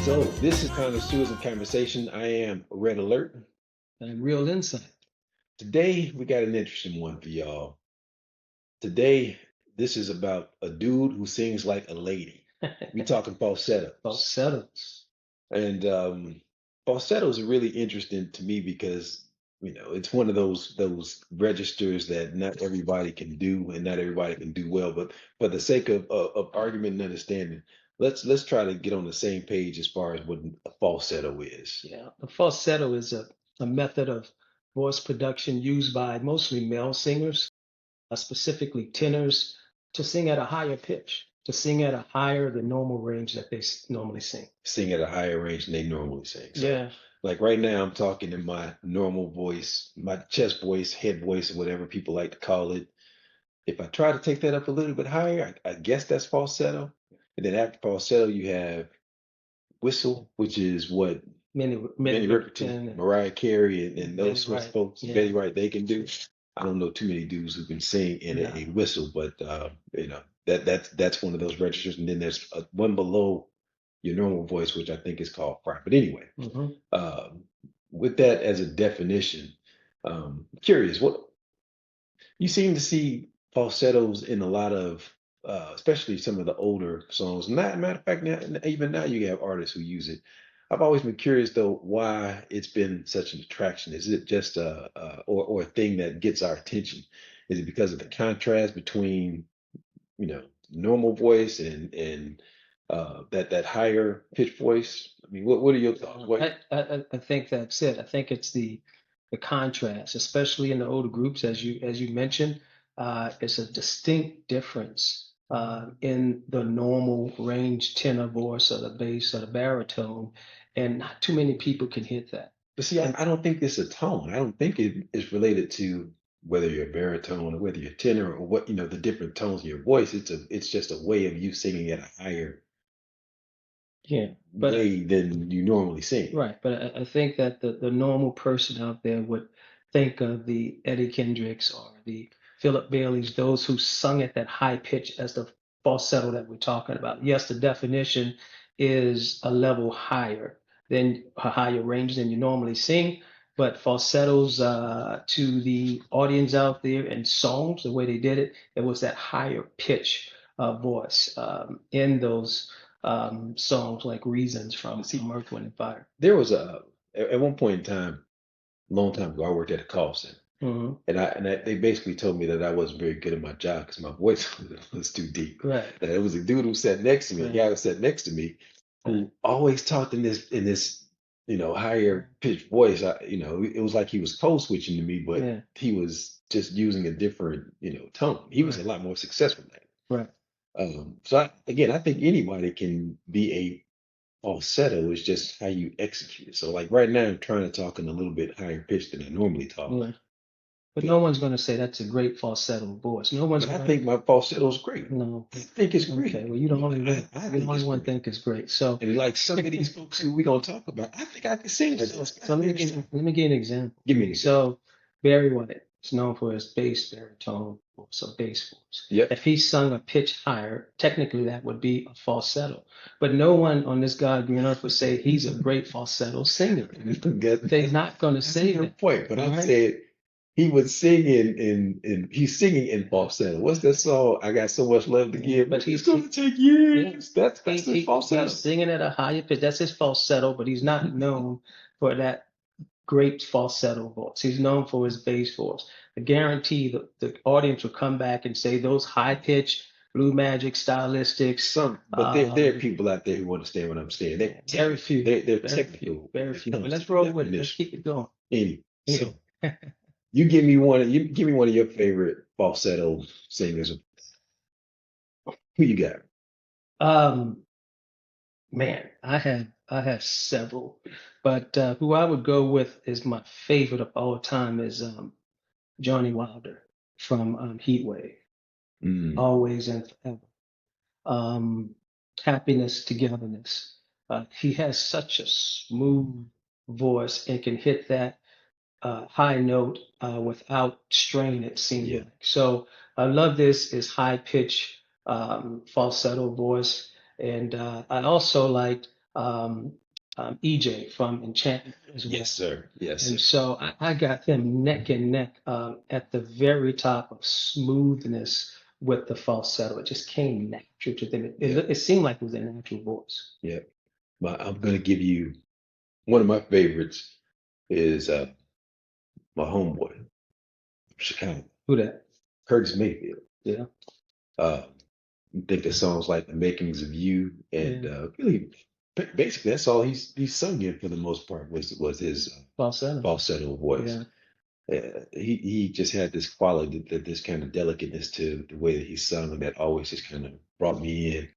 So this is Connoisseurs and Conversation. I am Red Alert. And real insight. Today we got an interesting one for y'all. Today, this is about a dude who sings like a lady. We talking falsettos. Falsettos. And falsettos are really interesting to me because it's one of those registers that not everybody can do and not everybody can do well. But for the sake of argument and understanding, let's try to get on the same page as far as what a falsetto is. Yeah. A falsetto is a method of voice production used by mostly male singers, specifically tenors, to sing at a higher pitch, to sing at a higher than normal range that they normally sing. Sing at a higher range than they normally sing. So, Yeah. like right now, I'm talking in my normal voice, my chest voice, head voice, or whatever people like to call it. If I try to take that up a little bit higher, I guess that's falsetto. And then after falsetto, you have whistle, which is what Minnie Minnie Riperton, and Mariah Carey, and Betty those sorts of Wright. folks, Yeah. Betty Wright, they can do. I don't know too many dudes who can sing in Yeah. a whistle, but that's one of those registers. And then there's one below your normal voice, which I think is called fry. But anyway, hmm um, with that as a definition, curious, what you seem to see falsettos in a lot of, especially some of the older songs. Matter of fact, even now you have artists who use it. I've always been curious though why it's been such an attraction. Is it just or a thing that gets our attention? Is it because of the contrast between normal voice and that higher pitch voice? I mean, what are your thoughts? I think that's it. I think it's the contrast, especially in the older groups, as you mentioned. It's a distinct difference in the normal range tenor voice or the bass or the baritone, and not too many people can hit that. But see, I don't think it's a tone. I don't think it is related to whether you're a baritone or whether you're tenor or what, the different tones in your voice. It's just a way of you singing at a higher Yeah, but way than you normally sing. right, but I think that the normal person out there would think of the Eddie Kendricks or the Philip Baileys, those who sung at that high pitch as the falsetto that we're talking about. Yes, the definition is a level higher than a higher range than you normally sing, but falsettos to the audience out there in songs, the way they did it, it was that higher pitch voice in those songs like Reasons from See, Earth, Wind and Fire. there was at one point in time, a long time ago, I worked at a call center. hmm They basically told me that I wasn't very good at my job because my voice was too deep. Right. That it was a dude who sat next to me, a Right. guy who sat next to me, who always talked in this higher pitched voice. It was like he was code switching to me, but Yeah. he was just using a different tone. He was a Right. lot more successful than Right. that. So I think anybody can be a falsetto. It's just how you execute it. So like right now, I'm trying to talk in a little bit higher pitch than I normally talk. Yeah. But no one's going to say that's a great falsetto voice. No one's But I going to. think my falsetto is great. No. I think it's great. Okay. Well, you don't only one. I You're think the only it's one great. think it's great. So, And like some of these folks who we're gonna talk about, I think I can sing with those. so let me give you an example. Give me an example. So Barry White is known for his bass baritone voice or bass voice. Yep. If he sung a pitch higher, technically that would be a falsetto. But no one on this God green earth would say he's a great falsetto singer. They're not going to say your that. point, but I'm Right. saying he would sing in he's singing in falsetto. What's that song? I got so much love to give, but But it's gonna take years. That's his falsetto. He's singing at a higher pitch. That's his falsetto, but he's not known for that great falsetto voice. He's known for his bass voice. I guarantee the audience will come back and say those high pitch blue magic stylistics. But there are people out there who understand what I'm saying. Very few. They're Very technical. few. Very few. Comes But let's to roll with it. Let's definition. keep it going. Anyway, so you give me one. You give me one of your favorite falsetto singers. Who you got? Man, I have several, but who I would go with is my favorite of all time is Johnny Wilder from Heat Wave, Mm. Always and Forever. Happiness, Togetherness. He has such a smooth voice and can hit that high note without strain, it seems Yeah. like. So I love this is high pitch falsetto voice. And I also liked EJ from Enchantment as well. Yes, sir. Yes, And sir. so I got them neck and neck at the very top of smoothness with the falsetto. It just came natural to them. Yeah, It seemed like it was a natural voice. yeah. But I'm gonna give you one of my favorites is my homeboy from Chicago, Who that? Curtis Mayfield. Yeah, Uh, I think the songs like "The Makings of You" and yeah. really, basically, that's all he's sung in for the most part was his Falsetto. falsetto voice. Yeah. He just had this quality, this kind of delicateness to the way that he sung that always just kind of brought me in.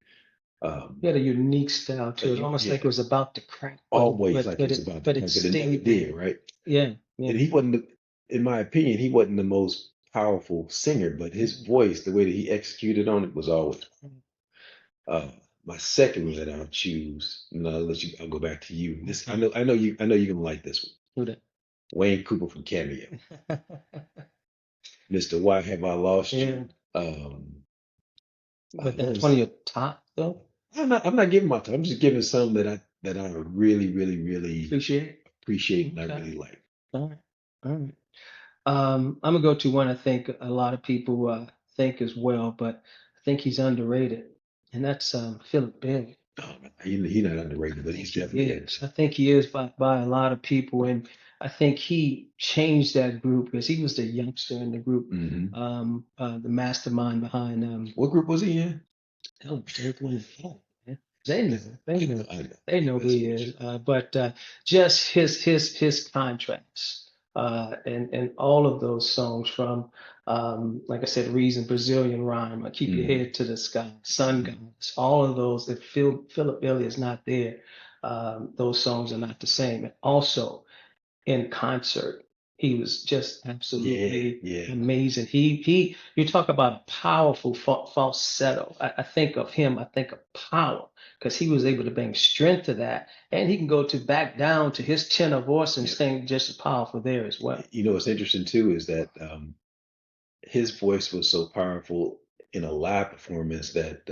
He had a unique style But to it, almost like yeah, it was about to crack, always like it was about to but it crack, but it never stayed did, there. right? Yeah, yeah. And he wasn't, in my opinion, he wasn't the most powerful singer, but his voice, the way that he executed on it, was always. Uh, my second one that I'll choose, and I'll go back to you. This I know you're gonna like this one. Who that? Wayne Cooper from Cameo, Mr. Why Have I Lost Yeah. You? Um, But what that's one was of your top though. I'm not giving my time. I'm just giving some that I really, really, really Appreciate. appreciate and I Okay. really like. All right. All right. I'm gonna go to one I think a lot of people think as well, but I think he's underrated, and that's Philip Bailey. Oh, man, he's not underrated, but he's definitely Yes, is. I think he is by a lot of people, and I think he changed that group because he was the youngster in the group, Hmm. the mastermind behind What group was he in? oh, Earth, Wind and Fire, man. They know, I know. they know who That's he what is. But just his contracts, and all of those songs from, like I said, Reason, Brazilian Rhyme, Keep Your hmm Head to the Sky, Sun Gods, all of those. If Philip Bailey is not there, those songs are not the same. And also in concert. He was just Yeah, absolutely yeah. amazing. You talk about a powerful falsetto. I think of him, I think of power because he was able to bring strength to that. And he can go to back down to his tenor voice and Yeah. sing just as powerful there as well. You know what's interesting too is that his voice was so powerful in a live performance that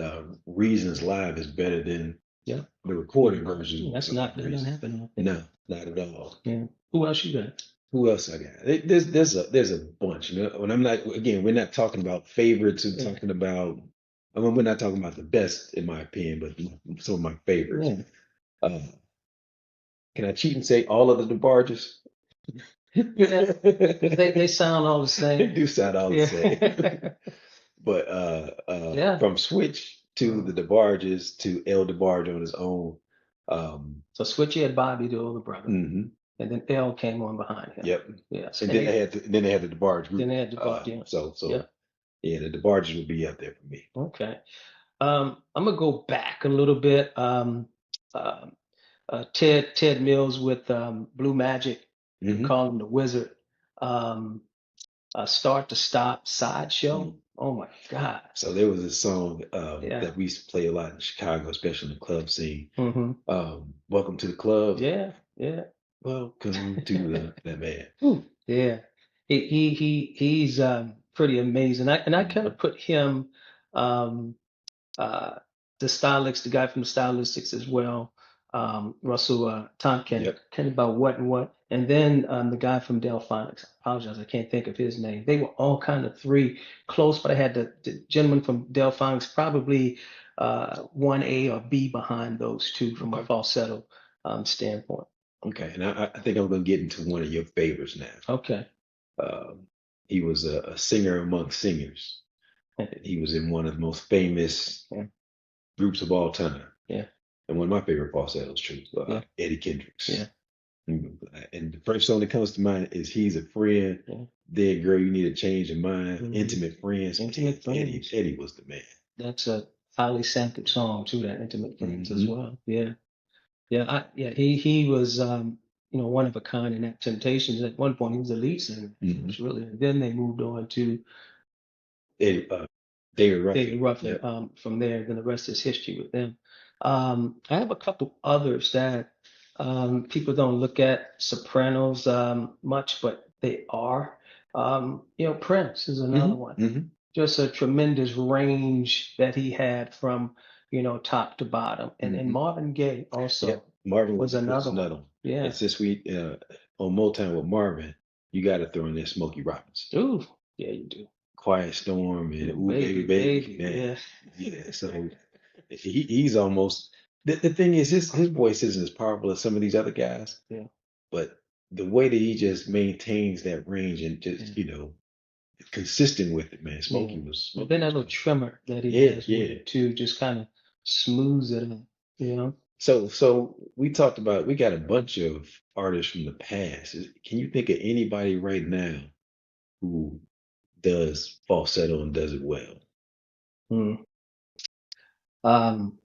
Reasons live is better than Yeah. the recorded version That of doesn't Reasons. happen often. No, not at all. Yeah. Who else you got? Who else I got? There's a bunch. You know, when I'm not again, we're not talking about favorites. We're Yeah. talking about. I mean, we're not talking about the best in my opinion, but some of my favorites. Yeah. Uh, can I cheat and say all of the DeBarges? Yeah. They sound all the They same. do sound all the same. Yeah. But Yeah. from Switch to the DeBarges to El DeBarge on his own. So Switchy had Bobby, the older brother. Mhm. And then L came on behind him. Yep. Yes. And And then they had the DeBarge then group. they had the Bart, yeah. So Yeah. yeah, the DeBarges would be up there for me. Okay. I'm gonna go back a little bit. Um, Ted Mills with Blue Magic. We Hmm. call him the Wizard. Um, Start to Stop Sideshow. Oh my God. So there was a song Yeah. that we used to play a lot in Chicago, especially in the club scene. Hmm. Welcome to the club. Yeah. Yeah. Welcome to the man. Whew. Yeah. He's pretty amazing. I kind Mhm. of put him um uh, the Stylics, the guy from the Stylistics as well, Russell Tompkin, Yep. kind of about what and what. And then the guy from Delphonics, I apologize, I can't think of his name. They were all kind of three close, but I had the gentleman from Delphonics probably 1A or B behind those two from a Okay. falsetto standpoint. Okay. And I think I'm going to get into one of your favorites now. Okay. Um, he was a singer amongst singers. He was in one of the most famous Yeah. groups of all time. Yeah. And one of my favorite falsettos, true, Yeah. Eddie Kendricks. Yeah. And the first song that comes to mind is "He's a Friend." Yeah. Dead Girl, You Need to Change Your Mind. Mhm. Intimate Friends. Intimate Friends. Eddie was the man. That's a highly sampled song too, that Intimate Friends as Hmm. well. Yeah. Yeah, he was one of a kind in that Temptations. At one point, he was the lead singer. It Hmm. was really. Then they moved on to Eddie, David David Ruffin. Ruffin. Yep. From there, then the rest is history with them. I have a couple others that people don't look at sopranos much, but they are. Prince is another Hmm. one. Hmm. Just a tremendous range that he had from top to bottom. And Hmm. Marvin Gaye Yep. also Marvin was was another one. another one. And Yeah. since we on Motown with Marvin, you got to throw in there Smokey Robinson, Ooh, yeah, you do. Quiet Storm, and Ooh, Ooh Baby baby, Baby, baby. man. Yeah. Yeah. So he's almost the thing is his voice isn't as powerful as some of these other guys, Yeah. but the way that he just maintains that range and Yeah. just consistent with it, man. Yeah. But then Smokey that was little dope. tremor that he Yeah, has with yeah. it too just kind of smooths it up, you know? So we talked about we got a bunch of artists from the past. Can you think of anybody right now who does falsetto and does it well? Mm. Um,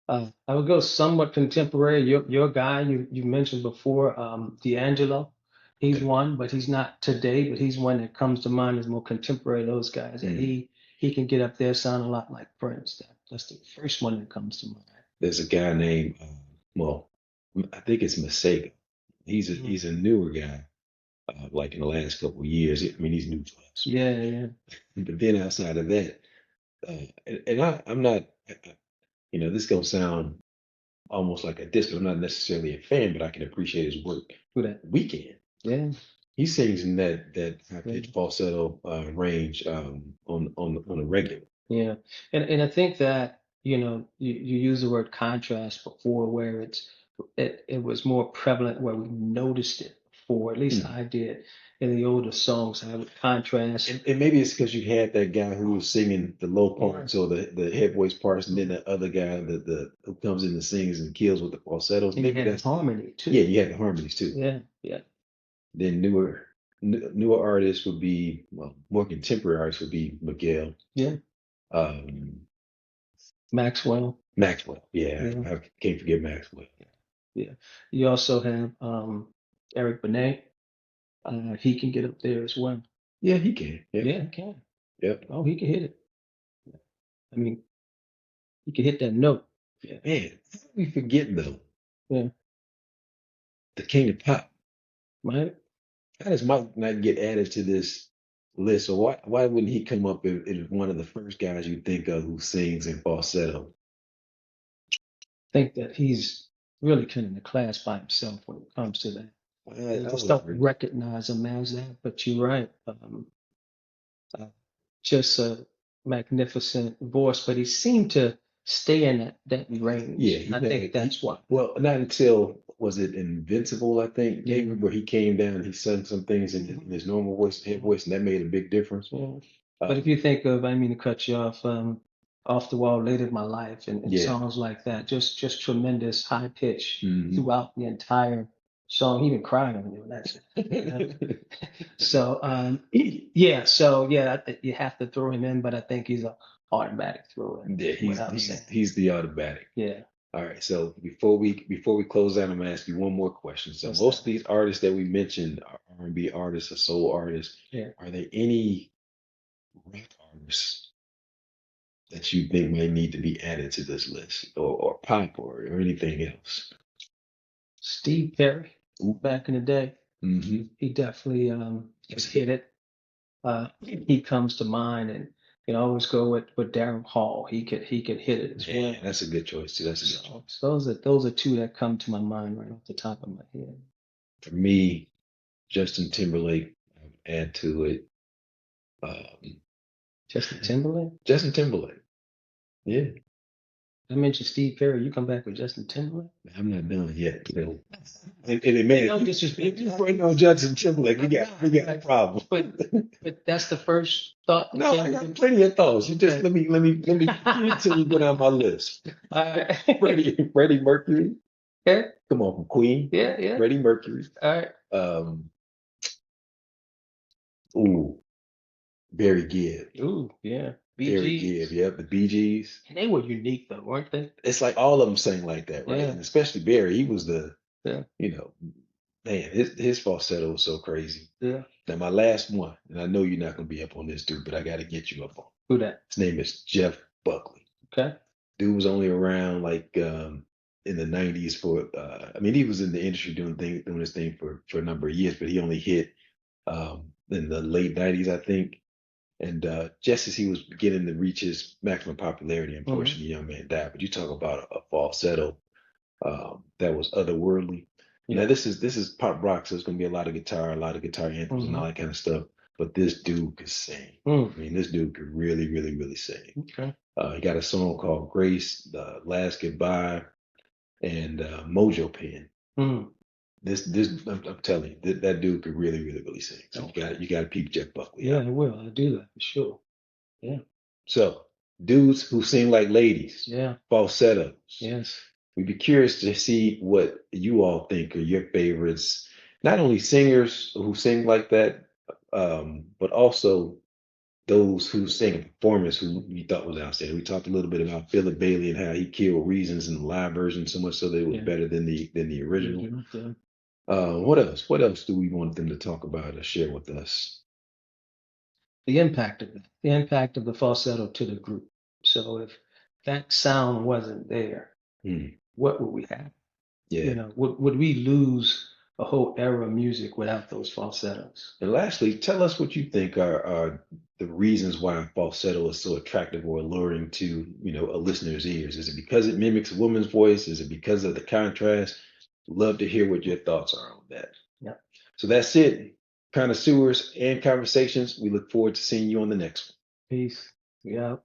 I would go somewhat contemporary. Your guy you mentioned before, D'Angelo, he's Okay. one, but he's not today, but he's one that comes to mind as more contemporary, those guys. And Mm. he can get up there sound a lot like Prince. That's the first one that comes to mind. There's a guy named well, I think it's Masego. Mm. He's a newer guy, like in the last couple of years. I mean, he's new to us. Yeah, yeah. But then outside of that, I'm not, this gonna sound almost like a diss, 'cause I'm not necessarily a fan, but I can appreciate his work. Who that? Weekend. Yeah, He sings in that high yeah. pitched falsetto range on a regular. Yeah, and I think that you use the word contrast before, where it was more prevalent where we noticed it before. At least Hmm. I did in the older songs. I would contrast. And maybe it's because you had that guy who was singing the low Yeah, parts or the head voice parts, and then mhm. the other guy the who comes in and sings and kills with the falsettos. And you Maybe had the that's harmony yeah. too. You had the harmonies too. Yeah, yeah, Then newer artists would be more contemporary artists would be Miguel, yeah. um, Maxwell. Maxwell. Yeah, Yeah, I can't forget Maxwell. yeah. You also have Eric Benet. He can get up there as well. Yeah, he can. Yep, Yeah, he can. yep. Oh, he can hit it. I mean, he can hit that note. Yeah, Man, how do we forget though yeah. the king of pop? Right. How does Mike not get added to this list? Or why wouldn't he come up as one of the first guys you think of who sings in falsetto? Think that he's really kind of in a class by himself when it comes to that. They I just would don't agree. recognize him as that. But you're right. Uh, just a magnificent voice, but he seemed to stay in that Yeah, range. And he I think never. that's why. Well, not until was it Invincible? I think maybe Yeah. where he came down, and he sang some things in Mhm. his normal voice, head Mhm. voice, and that made a big difference. Yeah. But if Um, you think of, I didn't mean to cut you off the wall, later in my life, and yeah. songs like that, just tremendous high pitch Hmm. throughout the entire song. He even cried on it. That's so yeah, so yeah, you have to throw him in, but I think he's a automatic throw in Yeah, without saying. he's the automatic. Yeah, All right, so before we close out, I'm gonna ask you one more question. So what's most of that? these artists that we mentioned are R&B artists or soul artists. Yeah, Are there any rap artists that you think might need to be added to this list, or pop, or anything else? Steve Perry back in the day, Mm-hmm. he definitely just hit it. He comes to mind, and I always go with Darren Hall. He could hit it as Yeah, well. that's a good choice too. That's a good So choice. those are two that come to my mind right off the top of my head. For me, Justin Timberlake, I would add to it. Um, Justin Timberlake. Justin Timberlake. Yeah, I mentioned Steve Perry. You come back with Justin Timberlake. I'm not done yet. And it may No if disrespect. you bring on Justin Timberlake, we got a problem. But but that's the first thought that No, came I to got me. plenty of thoughts. You just Okay. let me give it till you go down my list. All right. Freddie Mercury. Okay. Come on, from Queen. Yeah, yeah. Freddie Mercury. All right. Um, ooh, Barry Gibb. Ooh, yeah. Barry Gibb. BGs. Yeah, the Bee Gees. And they were unique though, weren't they? It's like all of them sang like that, right? Yeah. And especially Barry. He was the, Yeah. you know, man, his falsetto was so crazy. Yeah. Now my last one, and I know you're not gonna be up on this dude, but I got to get you up on. Who that? His name is Jeff Buckley. Okay. Dude was only around like in the '90s for. I mean, he was in the industry doing this thing for a number of years, but he only hit in the late '90s, I think. And just as he was beginning to reach his maximum popularity, unfortunately, the young man died. But you talk about a falsetto that was otherworldly. Now Yeah. this is pop rock, so it's gonna be a lot of guitar anthems and all Hmm. that kind of stuff. But this dude could sing. Mm. I mean, this dude could really, really, really sing. Okay. He got a song called Grace, Last Goodbye, and Mojo Pen. Mm. I'm telling you, that dude could really, really, really sing. So Okay. you got to peep Jeff Buckley Yeah, out. I will. I'll do that for sure. Yeah. So dudes who sing like ladies, Yeah. falsettos. Yes. We'd be curious to see what you all think are your favorites, not only singers who sing like that, but also those who sing a performance who you thought was outstanding. We talked a little bit about Philip Bailey and how he killed Reasons in the live version so much so that it was Yeah. better than the original. Original. Yeah. What else? What else do we want them to talk about or share with us? The impact of it, the impact of the falsetto to the group. So if that sound wasn't there, Hmm. what would we have? Yeah. Would we lose a whole era of music without those falsettos? And lastly, tell us what you think are the reasons why falsetto is so attractive or alluring to, a listener's ears. Is it because it mimics a woman's voice? Is it because of the contrast? Love to hear what your thoughts are on that. Yeah. So that's it. Connoisseurs and Conversations. We look forward to seeing you on the next one. Peace. Yeah.